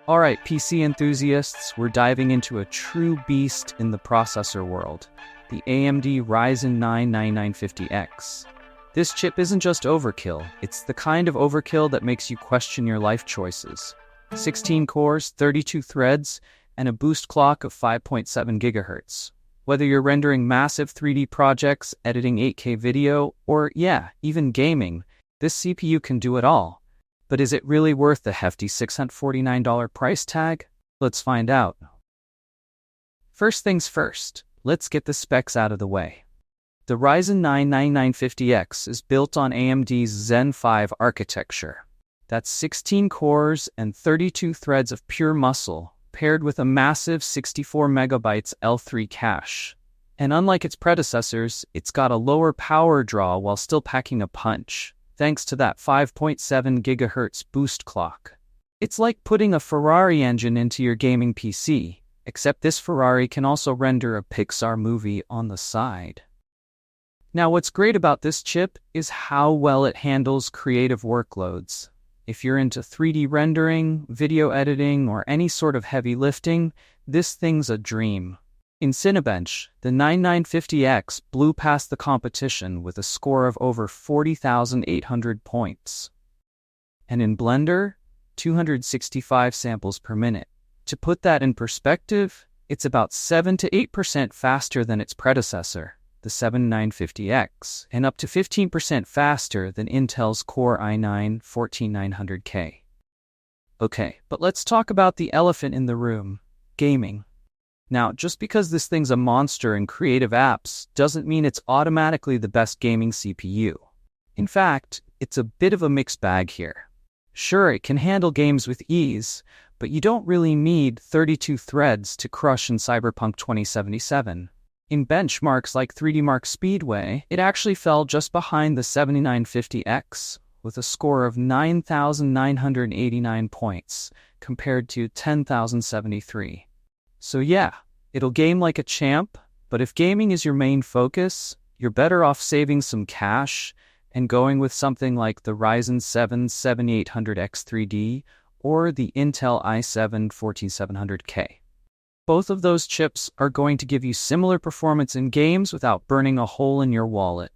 Alright, PC enthusiasts, we're diving into a true beast in the processor world, the AMD Ryzen 9 9950X. This chip isn't just overkill, it's the kind of overkill that makes you question your life choices. 16 cores, 32 threads, and a boost clock of 5.7 GHz. Whether you're rendering massive 3D projects, editing 8K video, or even gaming, this CPU can do it all. But is it really worth the hefty $649 price tag? Let's find out. First things first, let's get the specs out of the way. The Ryzen 9 9950X is built on AMD's Zen 5 architecture. That's 16 cores and 32 threads of pure muscle, paired with a massive 64 MB L3 cache. And unlike its predecessors, it's got a lower power draw while still packing a punch, thanks to that 5.7 GHz boost clock. It's like putting a Ferrari engine into your gaming PC, except this Ferrari can also render a Pixar movie on the side. Now, what's great about this chip is how well it handles creative workloads. If you're into 3D rendering, video editing, or any sort of heavy lifting, this thing's a dream. In Cinebench, the 9950X blew past the competition with a score of over 40,800 points. And in Blender, 265 samples per minute. To put that in perspective, it's about 7 to 8% faster than its predecessor, the 7950X, and up to 15% faster than Intel's Core i9-14900K. Okay, but let's talk about the elephant in the room, gaming. Now, just because this thing's a monster in creative apps doesn't mean it's automatically the best gaming CPU. In fact, it's a bit of a mixed bag here. Sure, it can handle games with ease, but you don't really need 32 threads to crush in Cyberpunk 2077. In benchmarks like 3D Mark Speedway, it actually fell just behind the 7950X, with a score of 9,989 points, compared to 10,073. So it'll game like a champ, but if gaming is your main focus, you're better off saving some cash and going with something like the Ryzen 7 7800X3D or the Intel i7-14700K. Both of those chips are going to give you similar performance in games without burning a hole in your wallet.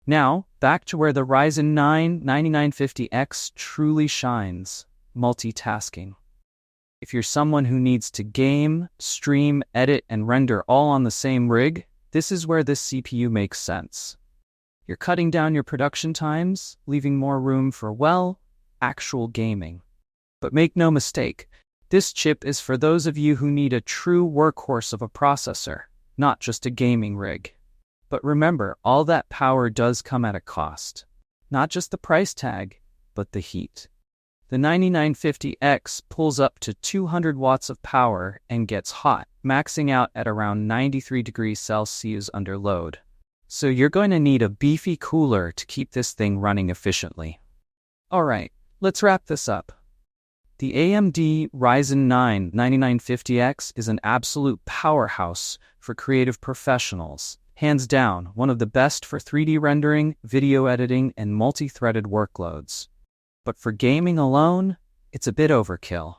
Now, back to where the Ryzen 9 9950X truly shines: multitasking. If you're someone who needs to game, stream, edit, and render all on the same rig, this is where this CPU makes sense. You're cutting down your production times, leaving more room for, actual gaming. But make no mistake, this chip is for those of you who need a true workhorse of a processor, not just a gaming rig. But remember, all that power does come at a cost. Not just the price tag, but the heat. The 9950X pulls up to 200 watts of power and gets hot, maxing out at around 93 degrees Celsius under load. So you're going to need a beefy cooler to keep this thing running efficiently. Alright, let's wrap this up. The AMD Ryzen 9 9950X is an absolute powerhouse for creative professionals. Hands down, one of the best for 3D rendering, video editing, and multi-threaded workloads. But for gaming alone, it's a bit overkill.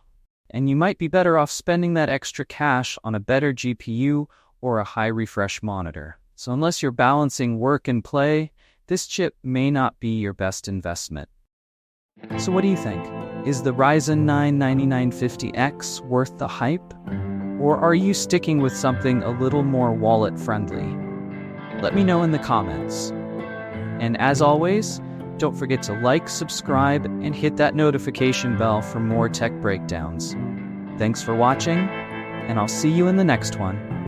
And you might be better off spending that extra cash on a better GPU or a high refresh monitor. So unless you're balancing work and play, this chip may not be your best investment. So what do you think? Is the Ryzen 9 9950X worth the hype? Or are you sticking with something a little more wallet-friendly? Let me know in the comments. And as always, don't forget to like, subscribe, and hit that notification bell for more tech breakdowns. Thanks for watching, and I'll see you in the next one.